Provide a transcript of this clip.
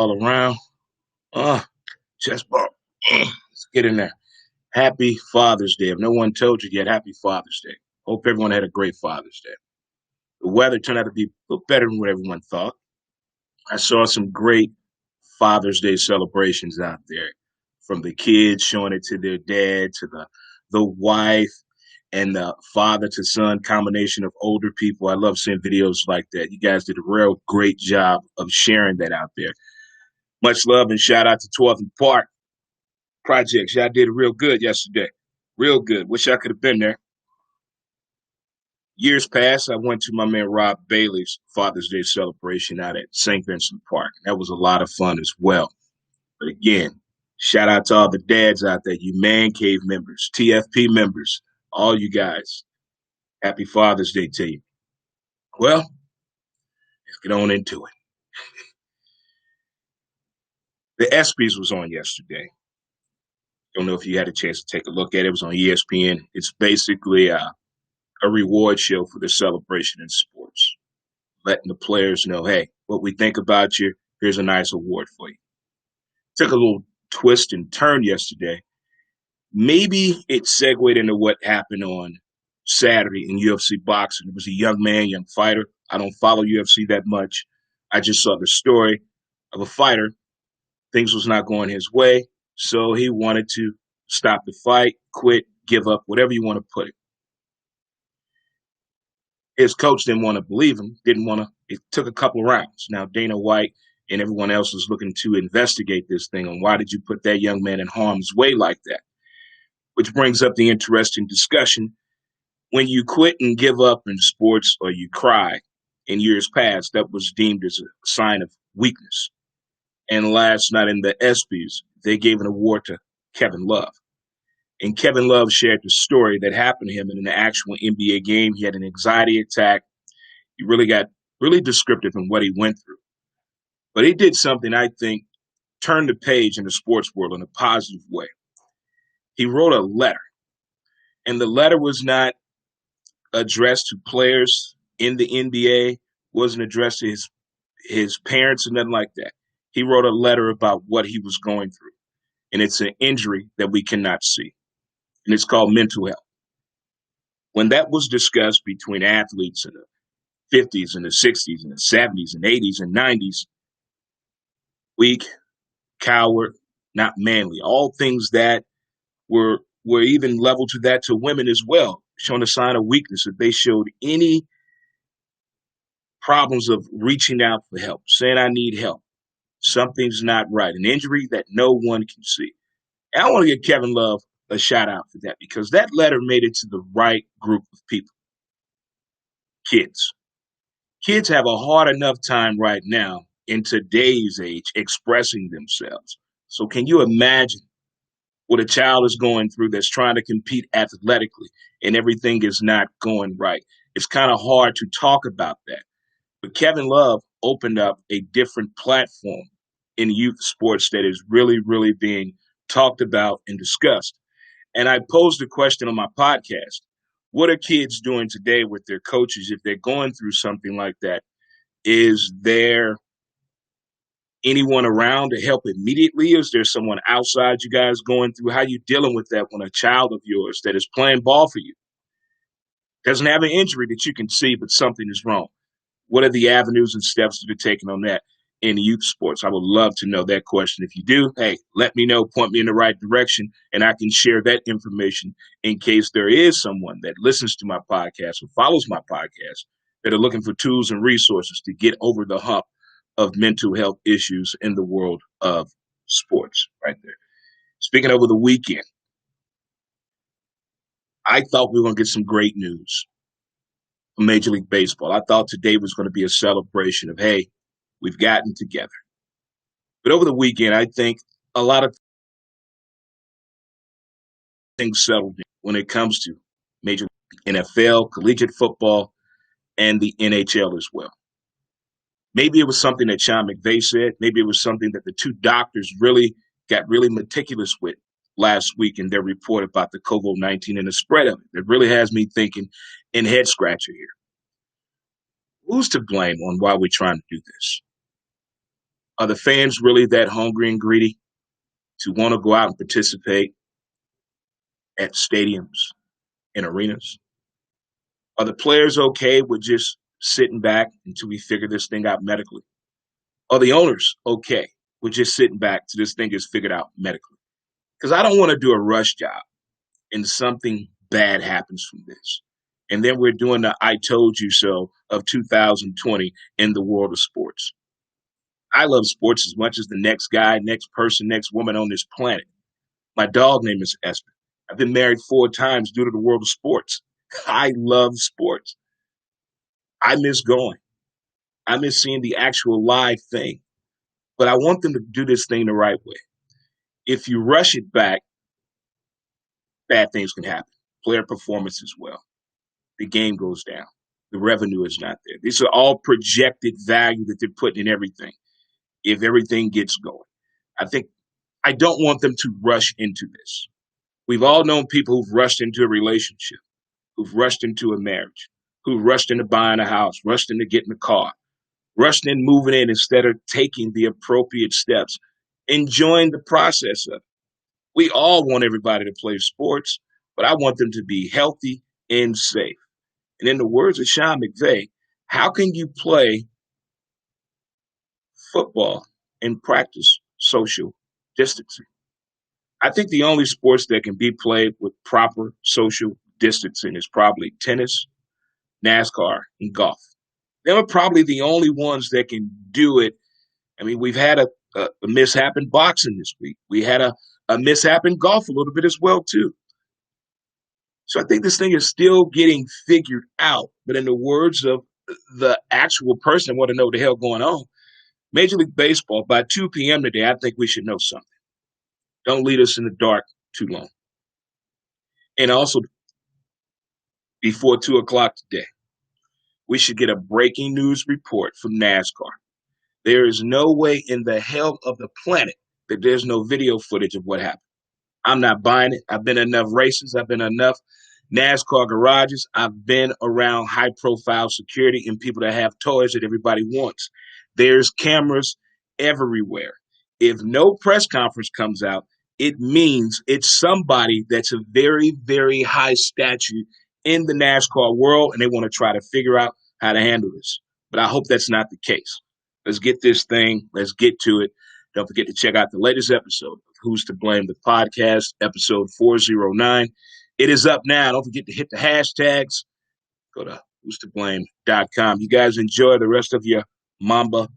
all around. Uh, chest bump. Let's get in there. Happy Father's Day. If no one told you yet, happy Father's Day. Hope everyone had a great Father's Day. The weather turned out to be a little better than what everyone thought. I saw some great Father's Day celebrations out there, from the kids showing it to their dad, to the wife, and the father to son combination of older people. I love seeing videos like that. You guys did a real great job of sharing that out there. Much love and shout out to 12th and Park Projects. Y'all did real good yesterday. Real good. Wish I could have been there. Years past, I went to my man Rob Bailey's Father's Day celebration out at St. Vincent Park. That was a lot of fun as well. But again, shout out to all the dads out there, you Man Cave members, TFP members, all you guys. Happy Father's Day to you. Well, let's get on into it. The ESPYS was on yesterday. Don't know if you had a chance to take a look at it. It was on ESPN. It's basically a reward show for the celebration in sports, letting the players know, hey, what we think about you, here's a nice award for you. Took a little twist and turn yesterday. Maybe it segued into what happened on Saturday in UFC boxing. It was a young man, young fighter. I don't follow UFC that much. I just saw the story of a fighter. Things was not going his way, so he wanted to stop the fight, quit, give up, whatever you want to put it. His coach didn't want to believe him, it took a couple of rounds. Now, Dana White and everyone else is looking to investigate this thing on why did you put that young man in harm's way like that? Which brings up the interesting discussion. When you quit and give up in sports or you cry in years past, that was deemed as a sign of weakness. And last night in the ESPYs, they gave an award to Kevin Love. And Kevin Love shared the story that happened to him in an actual NBA game. He had an anxiety attack. He really got descriptive in what he went through. But he did something I think turned the page in the sports world in a positive way. He wrote a letter. And the letter was not addressed to players in the NBA, wasn't addressed to his parents or nothing like that. He wrote a letter about what he was going through. And it's an injury that we cannot see. And it's called mental health. When that was discussed between athletes in the 50s and the 60s and the 70s and 80s and 90s, weak, coward, not manly, all things that were even level to that to women as well, showing a sign of weakness. If they showed any problems of reaching out for help, saying I need help, something's not right, an injury that no one can see. And I want to give Kevin Love a shout out for that, because that letter made it to the right group of people. Kids. Kids have a hard enough time right now in today's age expressing themselves. So can you imagine what a child is going through that's trying to compete athletically and everything is not going right? It's kind of hard to talk about that. But Kevin Love opened up a different platform in youth sports that is really, really being talked about and discussed. And I posed a question on my podcast. What are kids doing today with their coaches if they're going through something like that? Is there anyone around to help immediately? Is there someone outside you guys going through? How are you dealing with that when a child of yours that is playing ball for you doesn't have an injury that you can see, but something is wrong? What are the avenues and steps that are taken on that in youth sports? I would love to know that question. If you do, hey, let me know, point me in the right direction, and I can share that information in case there is someone that listens to my podcast or follows my podcast that are looking for tools and resources to get over the hump of mental health issues in the world of sports right there. Speaking over the weekend, I thought we were going to get some great news from Major League Baseball. I thought today was going to be a celebration of, hey, we've gotten together. But over the weekend, I think a lot of things settled in when it comes to Major League NFL, collegiate football, and the NHL as well. Maybe it was something that Sean McVay said. Maybe it was something that the two doctors really got really meticulous with last week in their report about the COVID-19 and the spread of it. It really has me thinking in head scratcher here. Who's to blame on why we're trying to do this? Are the fans really that hungry and greedy to want to go out and participate at stadiums and arenas? Are the players okay with just sitting back until we figure this thing out medically? Are the owners okay with just sitting back till this thing is figured out medically? Because I don't want to do a rush job and something bad happens from this. And then we're doing the I told you so of 2020 in the world of sports. I love sports as much as the next guy, next person, next woman on this planet. My dog name is Espen. I've been married 4 times due to the world of sports. I love sports. I miss going. I miss seeing the actual live thing. But I want them to do this thing the right way. If you rush it back, bad things can happen. Player performance as well. The game goes down. The revenue is not there. These are all projected value that they're putting in everything. If everything gets going, I don't want them to rush into this. We've all known people who've rushed into a relationship, who've rushed into a marriage, who rushed into buying a house, rushed into getting a car, rushed in moving in instead of taking the appropriate steps, enjoying the process of it. We all want everybody to play sports, but I want them to be healthy and safe. And in the words of Sean McVay, how can you play football and practice social distancing? I think the only sports that can be played with proper social distancing is probably tennis, NASCAR, and golf. They are probably the only ones that can do it. I mean, we've had a mishap in boxing this week. We had a mishap in golf a little bit as well, too. So I think this thing is still getting figured out. But in the words of the actual person, I want to know what the hell going on. Major League Baseball, by 2 p.m. today, I think we should know something. Don't lead us in the dark too long. And also, before 2 o'clock today, we should get a breaking news report from NASCAR. There is no way in the hell of the planet that there's no video footage of what happened. I'm not buying it. I've been in enough races. I've been in enough NASCAR garages. I've been around high-profile security and people that have toys that everybody wants. There's cameras everywhere. If no press conference comes out, it means it's somebody that's a very, very high stature in the NASCAR world, and they want to try to figure out how to handle this. But I hope that's not the case. Let's get this thing. Let's get to it. Don't forget to check out the latest episode of Who's to Blame, the podcast, episode 409. It is up now. Don't forget to hit the hashtags. Go to who's to blame.com. You guys enjoy the rest of your Mamba